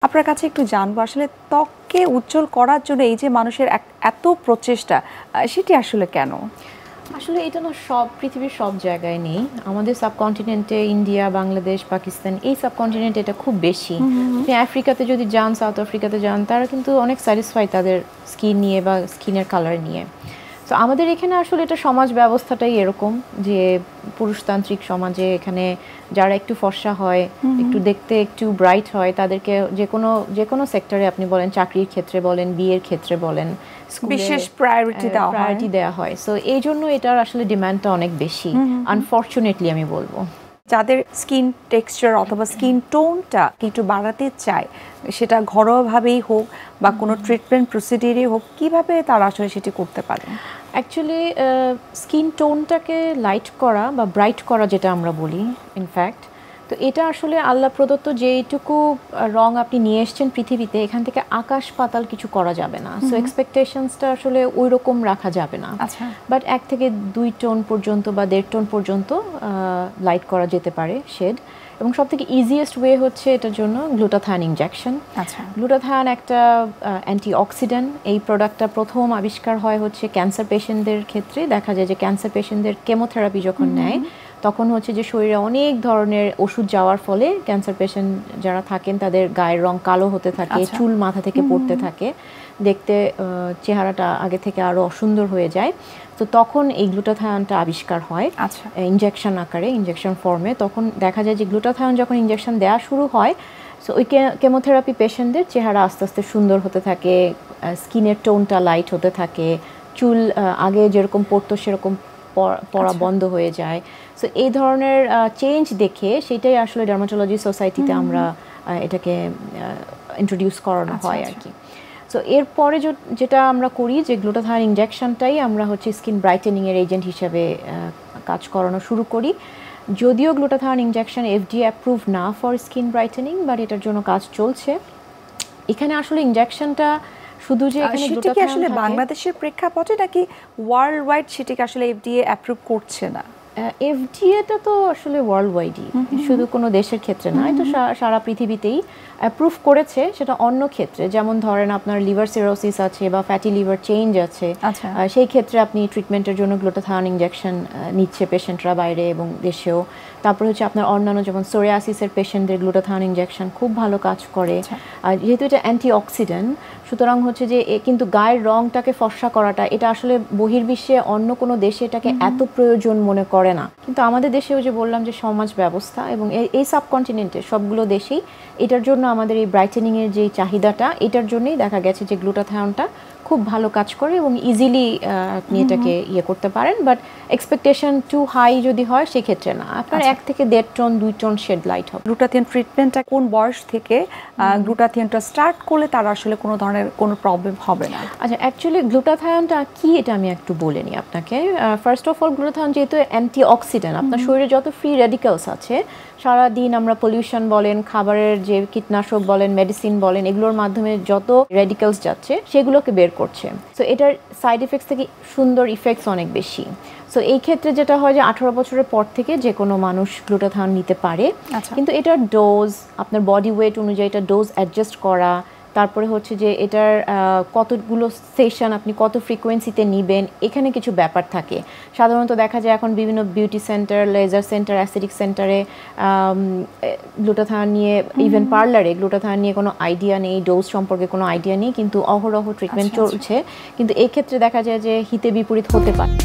আপনার কাছে একটু জানবো আসলে ত্বককে উজ্জ্বল করার জন্য এই যে মানুষের এত প্রচেষ্টা সেটি আসলে কেন? আসলে এটা না পৃথিবীর সব জায়গায় নেই। আমাদের সাবকন্টিনেন্টে ইন্ডিয়া, বাংলাদেশ, পাকিস্তান এই সাবকন্টিনেন্টে এটা খুব বেশি। আপনি আফ্রিকাতে যদি যান, সাউথ আফ্রিকাতে যান, তারা কিন্তু অনেক স্যাটিসফাই তাদের স্কিন নিয়ে বা স্কিনের কালার নিয়ে। তো আমাদের এখানে আসলে এটা সমাজ ব্যবস্থাটাই এরকম যে পুরুষতান্ত্রিক সমাজে এখানে যারা একটু ফর্সা হয়, একটু দেখতে একটু ব্রাইট হয়, তাদেরকে যে কোনো সেক্টরে আপনি বলেন, চাকরির ক্ষেত্রে বলেন, বিয়ের ক্ষেত্রে বলেন, বিশেষ প্রায়োরিটি দেওয়া হয়। সো এই জন্য এটার আসলে ডিমান্ডটা অনেক বেশি, আনফর্চুনেটলি আমি বলবো। যাদের স্কিন টেক্সচার অথবা স্কিন টোনটা একটু বাড়াতে চায়, সেটা ঘরোয়াভাবেই হোক বা কোনো ট্রিটমেন্ট প্রসিডিউরে হোক, কিভাবে তারা আসলে সেটি করতে পারে? অ্যাকচুয়ালি স্কিন টোনটাকে লাইট করা বা ব্রাইট করা যেটা আমরা বলি ইনফ্যাক্ট, তো এটা আসলে আল্লাহ প্রদত্ত যেইটুকু রং আপনি নিয়ে এসছেন পৃথিবীতে, এখান থেকে আকাশ পাতাল কিছু করা যাবে না। সো এক্সপেকটেশনসটা আসলে ওই রকম রাখা যাবে না। বাট 1 থেকে 2 টোন পর্যন্ত বা 1.5 টোন পর্যন্ত লাইট করা যেতে পারে শেড। এবং সবথেকে ইজিয়েস্ট ওয়ে হচ্ছে এটার জন্য গ্লুটাথায়ন ইনজেকশন। গ্লুটাথায়ন একটা অ্যান্টিঅক্সিডেন্ট। এই প্রোডাক্টটা প্রথম আবিষ্কার হয় হচ্ছে ক্যান্সার পেশেন্টদের ক্ষেত্রে। দেখা যায় যে ক্যান্সার পেশেন্টদের কেমোথেরাপি যখন নেয়, তখন হচ্ছে যে শরীরে অনেক ধরনের ওষুধ যাওয়ার ফলে ক্যান্সার পেশেন্ট যারা থাকেন তাদের গায়ের রং কালো হতে থাকে, চুল মাথা থেকে পড়তে থাকে, দেখতে চেহারাটা আগে থেকে আরও অসুন্দর হয়ে যায়। তো তখন এই গ্লুটাথায়নটা আবিষ্কার হয় ইনজেকশন আকারে, ইনজেকশন ফর্মে। তখন দেখা যায় যে গ্লুটাথায়ন যখন ইনজেকশন দেওয়া শুরু হয়, সো ওই কেমোথেরাপি পেশেন্টদের চেহারা আস্তে আস্তে সুন্দর হতে থাকে, স্কিনের টোনটা লাইট হতে থাকে, চুল আগে যেরকম পড়তো সেরকম পড়া বন্ধ হয়ে যায়। সো এই ধরনের চেঞ্জ দেখে সেটাই আসলে ডার্মাটোলজি সোসাইটিতে আমরা এটাকে ইন্ট্রোডিউস করানো হয় আর কি। সো এরপরে যেটা আমরা করি যে গ্লুটাথায়ন ইনজেকশনটাই আমরা হচ্ছে স্কিন ব্রাইটেনিংয়ের এজেন্ট হিসেবে কাজ করানো শুরু করি। যদিও গ্লুটাথায়ন ইনজেকশন FDA অ্যাপ্রুভ না ফর স্কিন ব্রাইটেনিং, বাট এটার জন্য কাজ চলছে। এখানে আসলে ইনজেকশনটা শুধু যে এখানে গ্লুটাথায়ন আসলে বাংলাদেশের প্রেক্ষাপটে নাকি ওয়ার্ল্ড ওয়াইড সেটাকে আসলে FDA অ্যাপ্রুভ করছে না? এফডিএটা তো আসলে ওয়ার্ল্ড ওয়াইডই, শুধু কোনো দেশের ক্ষেত্রে না, এটা সারা পৃথিবীতেই অ্যাপ্রুভ করেছে। সেটা অন্য ক্ষেত্রে, যেমন ধরেন আপনার লিভার সিরোসিস আছে বা ফ্যাটি লিভার চেঞ্জ আছে, সেই ক্ষেত্রে আপনি ট্রিটমেন্টের জন্য গ্লুটাথায়ন ইনজেকশন নিচ্ছে পেশেন্টরা বাইরে এবং দেশেও। তারপরে হচ্ছে আপনার অন্যান্য যেমন সোরিয়াসিসের পেশেন্টদের গ্লুটাথায়ন ইনজেকশন খুব ভালো কাজ করে। আর যেহেতু এটা অ্যান্টিঅক্সিডেন্ট, সুতরাং হচ্ছে যে কিন্তু গায়ের রংটাকে ফর্সা করাটা এটা আসলে বহির্বিশ্বে অন্য কোনো দেশে এটাকে এত প্রয়োজন মনে করে না। কিন্তু আমাদের দেশেও যে বললাম যে সমাজ ব্যবস্থা এবং এই সাবকন্টিনেন্টে সবগুলো দেশেই এটার জন্য আমাদের এই ব্রাইটেনিংয়ের যে চাহিদাটা, এটার জন্যই দেখা গেছে যে গ্লুটাথায়নটা খুব ভালো কাজ করে এবং ইজিলি আপনি এটাকে করতে পারেন। বাট এক্সপেকটেশন টু হাই যদি হয় সেক্ষেত্রে না, আপনার 1 থেকে 1.5 টোন 2 টোন শেড লাইট হবে। গ্লুটাথিয়ন ট্রিটমেন্টটা কোন বয়স থেকে গ্লুটাথিয়নটা স্টার্ট করলে তার আসলে কোনো ধরনের কোনো প্রবলেম হবে না? আচ্ছা, অ্যাকচুয়ালি গ্লুটাথায়নটা কি এটা আমি একটু বলে নিই আপনাকে। ফার্স্ট অফ অল, গ্লুটাথায়ন যেহেতু অ্যান্টিঅক্সিডেন্ট, আপনার শরীরে যত ফ্রি রেডিক্যালস আছে, সারাদিন আমরা পলিউশন বলেন, খাবারের যে কীটনাশক বলেন, মেডিসিন বলেন, এগুলোর মাধ্যমে যত রেডিক্যালস যাচ্ছে সেগুলোকে বের করছে। সো এটার সাইড ইফেক্টস থেকে সুন্দর ইফেক্টস অনেক বেশি। সো এই ক্ষেত্রে যেটা হয় যে 18 বছরের পর থেকে যে কোনো মানুষ গ্লুটাথায়ন নিতে পারে। কিন্তু এটার ডোজ, আপনার বডি ওয়েট অনুযায়ী এটা ডোজ অ্যাডজাস্ট করা, তারপরে হচ্ছে যে এটার কতগুলো সেশন আপনি কত ফ্রিকোয়েন্সিতে নেবেন, এখানে কিছু ব্যাপার থাকে। সাধারণত দেখা যায় এখন বিভিন্ন beauty centre, laser centre, aesthetic সেন্টারে গ্লুটাথায়ন নিয়ে, ইভেন পার্লারে গ্লুটাথায়ন নিয়ে কোনো আইডিয়া নেই, ডোজ সম্পর্কে কোনো আইডিয়া নেই, কিন্তু অহরহ ট্রিটমেন্ট চলছে। কিন্তু এই ক্ষেত্রে দেখা যায় যে হিতে বিপরীত হতে পারে।